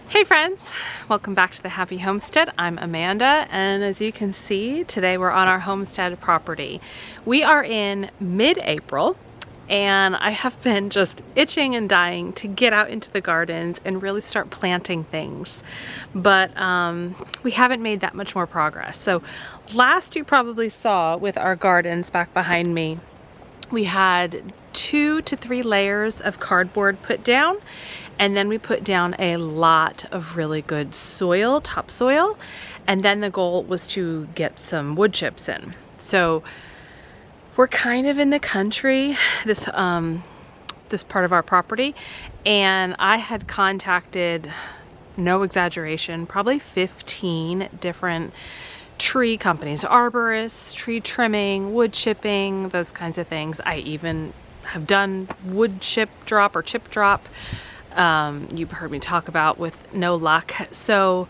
Hey friends, welcome back to the Happy Homestead. I'm Amanda, and as you can see, today we're on our homestead property. We are in mid-April, and I have been just itching and dying to get out into the gardens and really start planting things. But we haven't made that much more progress. So last you probably saw with our gardens back behind me, we had 2 to 3 layers of cardboard put down, and then we put down a lot of really good soil, topsoil, and then the goal was to get some wood chips in. So we're kind of in the country, this part of our property, and I had contacted, no exaggeration, probably 15 different tree companies, arborists, tree trimming, wood chipping, those kinds of things. I even have done wood chip drop or chip drop. You've heard me talk about with no luck. So,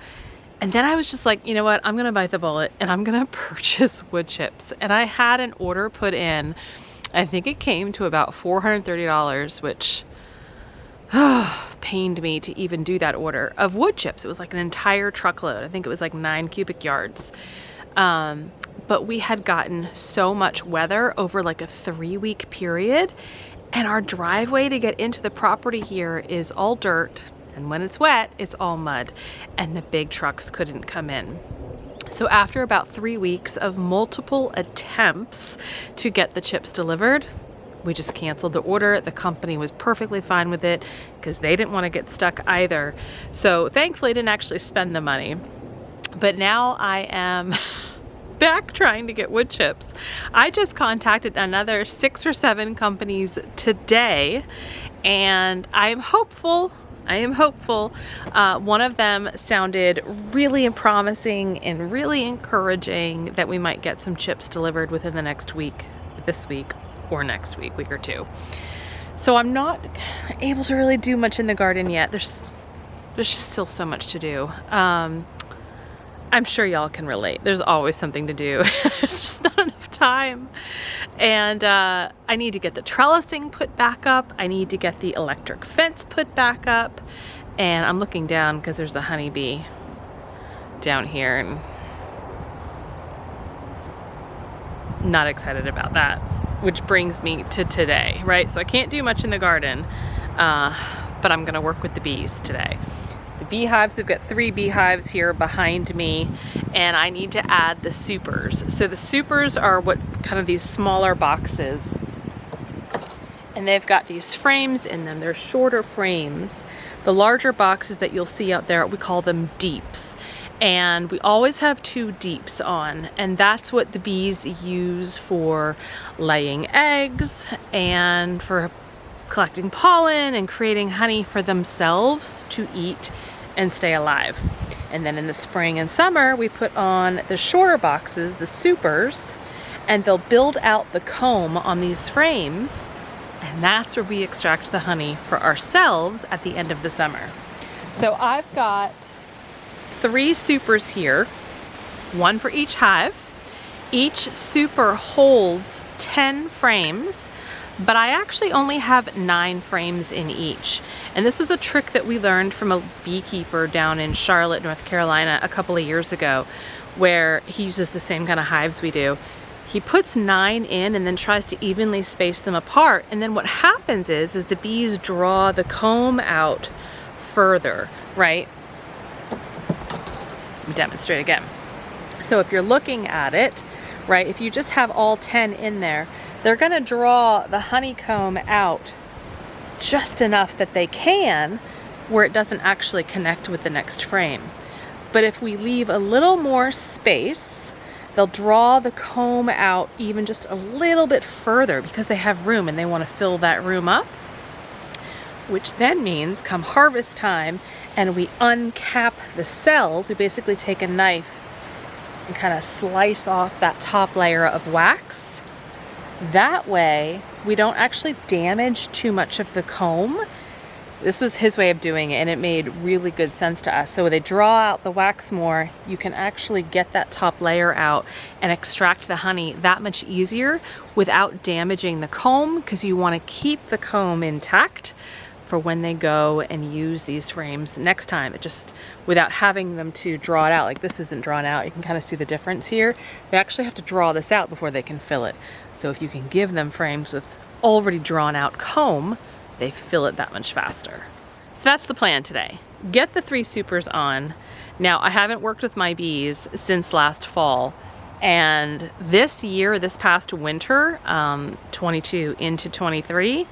and then I was just like, you know what, I'm gonna bite the bullet and I'm gonna purchase wood chips. And I had an order put in. I think it came to about $430, which pained me to even do that order of wood chips. It was like an entire truckload. I think it was like 9 cubic yards. But we had gotten so much weather over like a 3-week period, and our driveway to get into the property here is all dirt, and when it's wet, it's all mud, and the big trucks couldn't come in. So after about 3 weeks of multiple attempts to get the chips delivered, we just canceled the order. The company was perfectly fine with it because they didn't want to get stuck either. So thankfully I didn't actually spend the money. But now I am back trying to get wood chips. I just contacted another 6 or 7 companies today, and I am hopeful. One of them sounded really promising and really encouraging that we might get some chips delivered within the next week, this week or next week or 2. So I'm not able to really do much in the garden yet. There's just still so much to do. I'm sure y'all can relate. There's always something to do. There's just not enough time. And I need to get the trellising put back up. I need to get the electric fence put back up. And I'm looking down because there's a honeybee down here, and not excited about that. Which brings me to today, right? So I can't do much in the garden, but I'm gonna work with the bees today. The beehives, we've got 3 beehives here behind me, and I need to add the supers. So the supers are what kind of these smaller boxes, and they've got these frames in them. They're shorter frames. The larger boxes that you'll see out there, we call them deeps. And we always have 2 deeps on, and that's what the bees use for laying eggs and for collecting pollen and creating honey for themselves to eat and stay alive. And then in the spring and summer, we put on the shorter boxes, the supers, and they'll build out the comb on these frames, and that's where we extract the honey for ourselves at the end of the summer. So I've got 3 supers here, 1 for each hive. Each super holds 10 frames, but I actually only have 9 frames in each. And this is a trick that we learned from a beekeeper down in Charlotte, North Carolina a couple of years ago, where he uses the same kind of hives we do. He puts 9 in and then tries to evenly space them apart. And then what happens is the bees draw the comb out further, right? Let me demonstrate again. So if you're looking at it, right, if you just have all 10 in there, they're gonna draw the honeycomb out just enough that they can, where it doesn't actually connect with the next frame. But if we leave a little more space, they'll draw the comb out even just a little bit further because they have room and they wanna fill that room up, which then means come harvest time and we uncap the cells, we basically take a knife and kind of slice off that top layer of wax. That way, we don't actually damage too much of the comb. This was his way of doing it, and it made really good sense to us. So when they draw out the wax more, you can actually get that top layer out and extract the honey that much easier without damaging the comb, because you want to keep the comb intact, for when they go and use these frames next time. It just, without having them to draw it out, like this isn't drawn out, you can kind of see the difference here. They actually have to draw this out before they can fill it. So if you can give them frames with already drawn out comb, they fill it that much faster. So that's the plan today. Get the 3 supers on. Now, I haven't worked with my bees since last fall, and this year, this past winter, 22 into 23,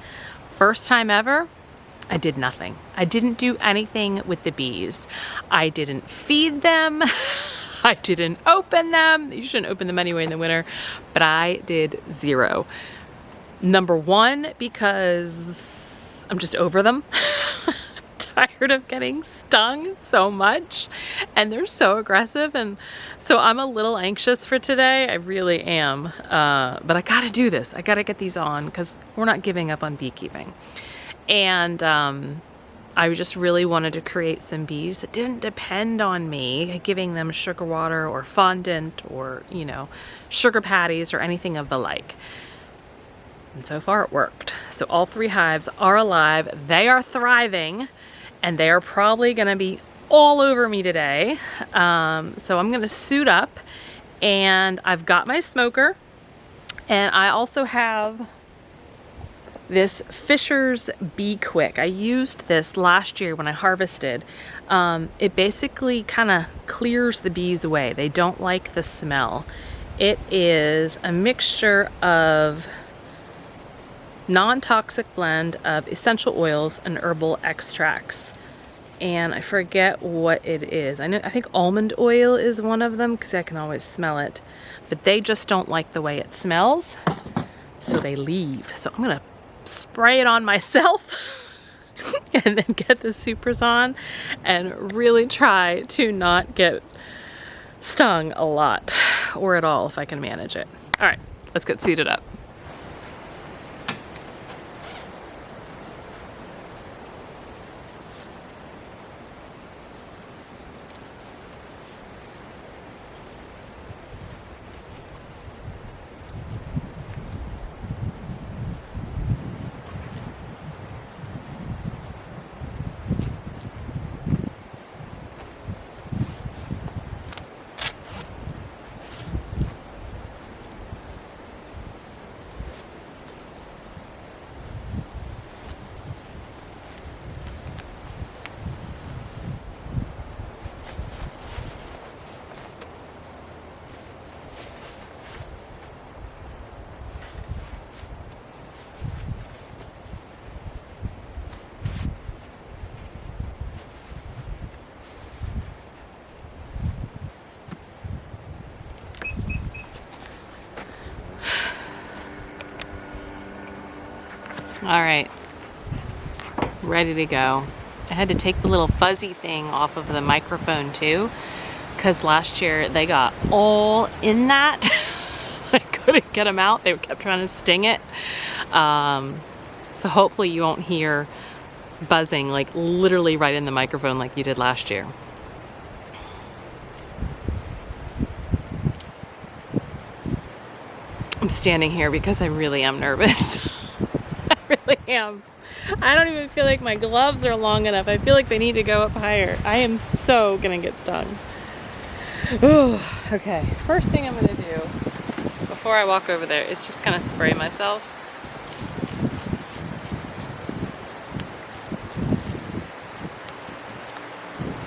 first time ever, I did nothing. I didn't do anything with the bees. I didn't feed them. I didn't open them. You shouldn't open them anyway in the winter, but I did 0. Number 1, because I'm just over them. Tired of getting stung so much, and they're so aggressive, and so I'm a little anxious for today. I really am, but I gotta do this. I gotta get these on because we're not giving up on beekeeping. And I just really wanted to create some bees that didn't depend on me giving them sugar water or fondant or, you know, sugar patties or anything of the like. And so far it worked. So all 3 hives are alive, they are thriving, and they are probably gonna be all over me today. So I'm gonna suit up, and I've got my smoker, and I also have this Fisher's Bee Quick. I used this last year when I harvested. It basically kind of clears the bees away. They don't like the smell. It is a mixture of non-toxic blend of essential oils and herbal extracts, and I forget what it is. I think almond oil is one of them because I can always smell it, but they just don't like the way it smells, so they leave. So I'm gonna spray it on myself and then get the supers on and really try to not get stung a lot or at all if I can manage it. All right, let's get seated up. All right, ready to go. I had to take the little fuzzy thing off of the microphone too, because last year they got all in that. I couldn't get them out. They kept trying to sting it. So hopefully you won't hear buzzing like literally right in the microphone like you did last year. I'm standing here because I really am nervous. I really am. I don't even feel like my gloves are long enough. I feel like they need to go up higher. I am so gonna get stung. Ooh, okay, first thing I'm gonna do before I walk over there is just kind of spray myself.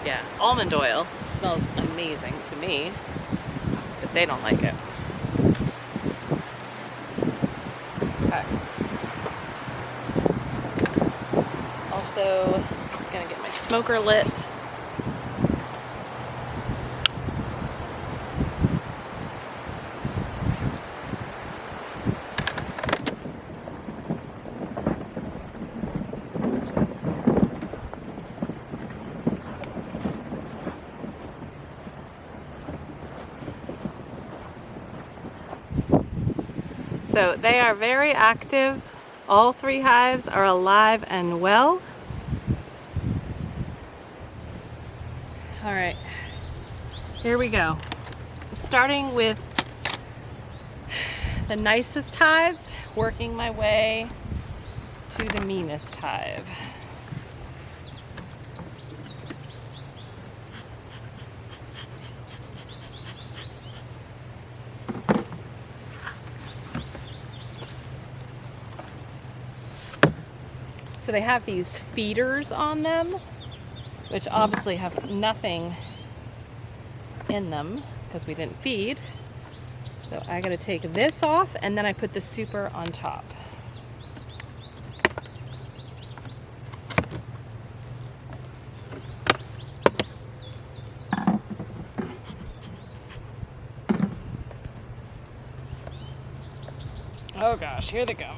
Yeah, almond oil smells amazing to me, but they don't like it. Okay. Also, I'm gonna get my smoker lit. So they are very active. All 3 hives are alive and well. All right, here we go. I'm starting with the nicest hives, working my way to the meanest hive. So they have these feeders on them, which obviously have nothing in them because we didn't feed. So I gotta take this off, and then I put the super on top. Oh gosh, here they go.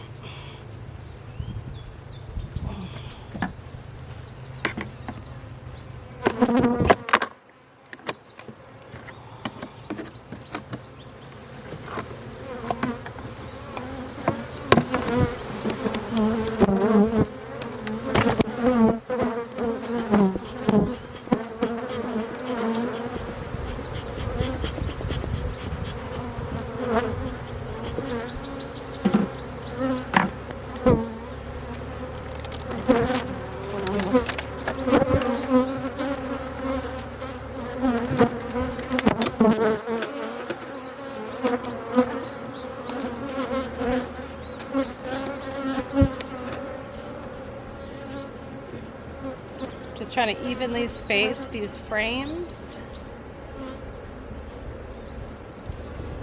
Just trying to evenly space these frames.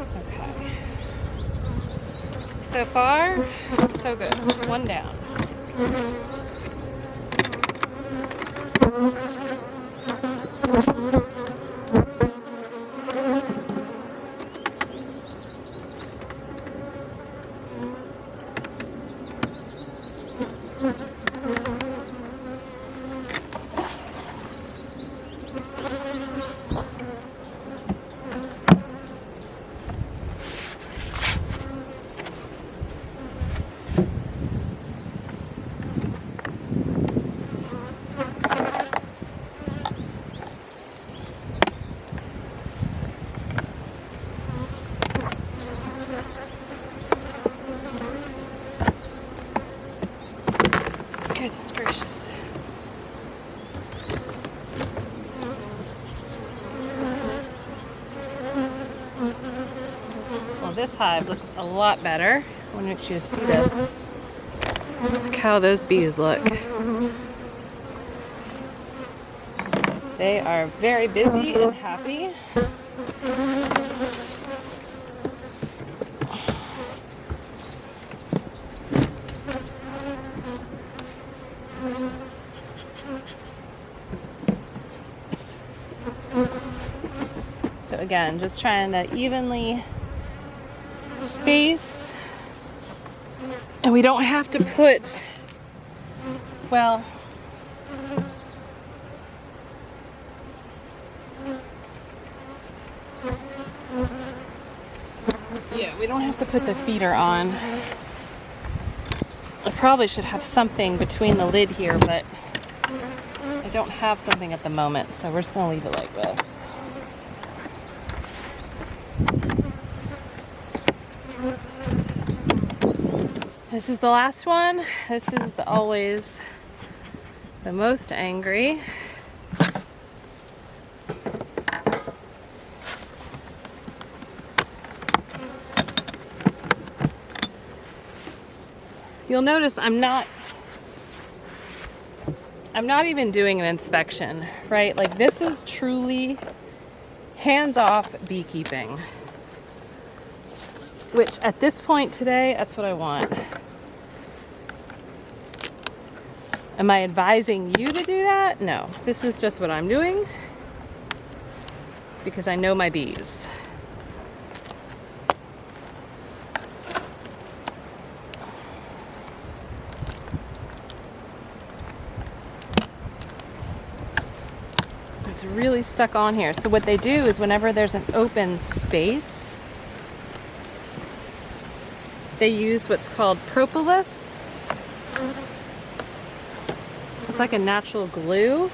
Okay. So far, so good. One down. Goodness gracious. Well, this hive looks a lot better. I want you to see this. Look how those bees look. They are very busy and happy. So again, just trying to evenly space, and we don't have to put, well, yeah, we don't have to put the feeder on. I probably should have something between the lid here, but I don't have something at the moment, so we're just gonna leave it like this. This is the last one. This is always the most angry. You'll notice I'm not even doing an inspection, right? Like, this is truly hands-off beekeeping, which at this point today, that's what I want. Am I advising you to do that? No, this is just what I'm doing because I know my bees. It's really stuck on here. So what they do is whenever there's an open space, they use what's called propolis. It's like a natural glue,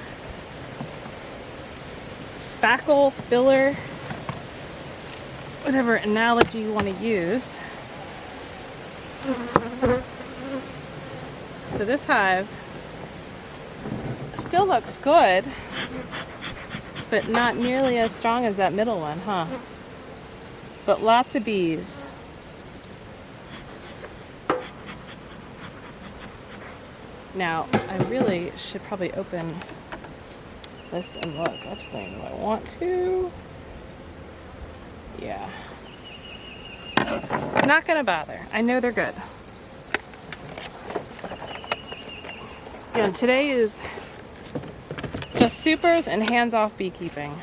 spackle, filler, whatever analogy you want to use. So this hive still looks good, but not nearly as strong as that middle one, huh? But lots of bees. Now, I really should probably open this and look. I just don't even know if I want to. Yeah. Not gonna bother. I know they're good. And today is just supers and hands-off beekeeping.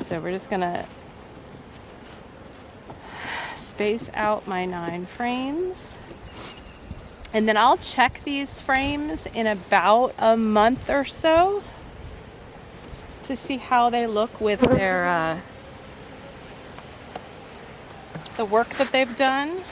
So we're just gonna space out my 9 frames. And then I'll check these frames in about a month or so to see how they look with their the work that they've done.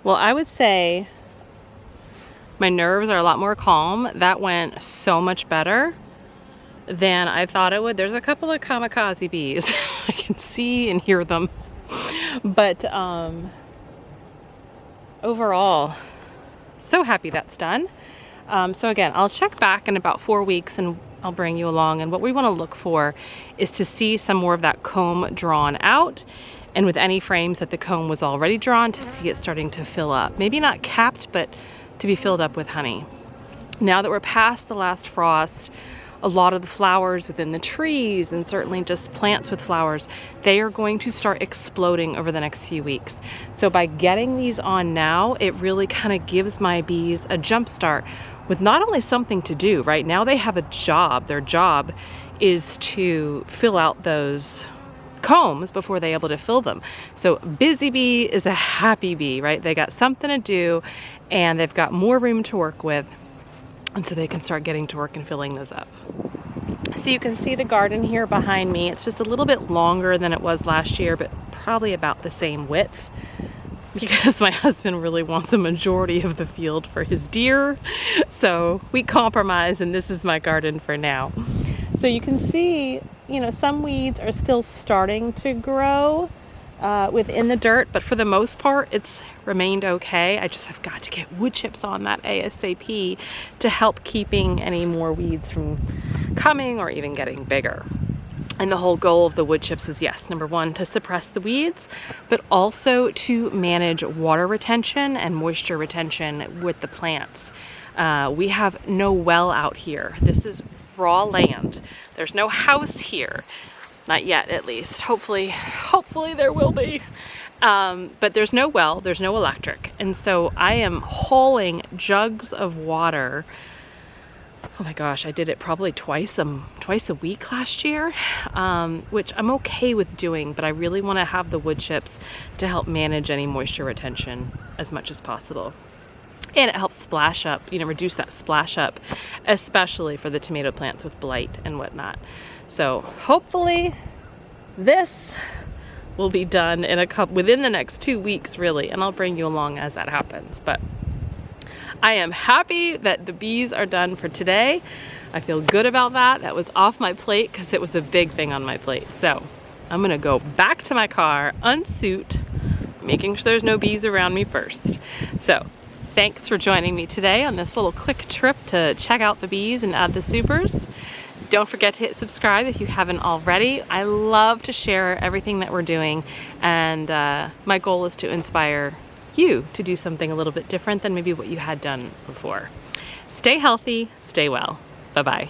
Well, I would say my nerves are a lot more calm. That went so much better than I thought it would. There's a couple of kamikaze bees. I can see and hear them. But overall, so happy that's done. So again, I'll check back in about 4 weeks and I'll bring you along. And what we want to look for is to see some more of that comb drawn out. And with any frames that the comb was already drawn, to see it starting to fill up. Maybe not capped, but to be filled up with honey. Now that we're past the last frost, a lot of the flowers within the trees, and certainly just plants with flowers, they are going to start exploding over the next few weeks. So by getting these on now, it really kind of gives my bees a jump start with not only something to do, right? Now they have a job. Their job is to fill out those combs before they're able to fill them. So busy bee is a happy bee, right? They got something to do and they've got more room to work with, and so they can start getting to work and filling those up. So you can see the garden here behind me. It's just a little bit longer than it was last year, but probably about the same width, because my husband really wants a majority of the field for his deer. So we compromise, and this is my garden for now. So you can see, you know, some weeds are still starting to grow within the dirt, but for the most part, it's remained okay. I just have got to get wood chips on that ASAP to help keeping any more weeds from coming or even getting bigger. And the whole goal of the wood chips is, yes, number one, to suppress the weeds, but also to manage water retention and moisture retention with the plants. We have no well out here. This is raw land. There's no house here. Not yet, at least. Hopefully there will be. But there's no well, there's no electric. And so I am hauling jugs of water. Oh my gosh, I did it probably twice a week last year, which I'm okay with doing, but I really want to have the wood chips to help manage any moisture retention as much as possible. And it helps splash up, you know, reduce that splash up, especially for the tomato plants with blight and whatnot. So hopefully this will be done in within the next 2 weeks, really, and I'll bring you along as that happens. But I am happy that the bees are done for today. I feel good about that. That was off my plate because it was a big thing on my plate. So I'm gonna go back to my car, unsuit, making sure there's no bees around me first. So thanks for joining me today on this little quick trip to check out the bees and add the supers. Don't forget to hit subscribe if you haven't already. I love to share everything that we're doing, and my goal is to inspire you to do something a little bit different than maybe what you had done before. Stay healthy, stay well. Bye-bye.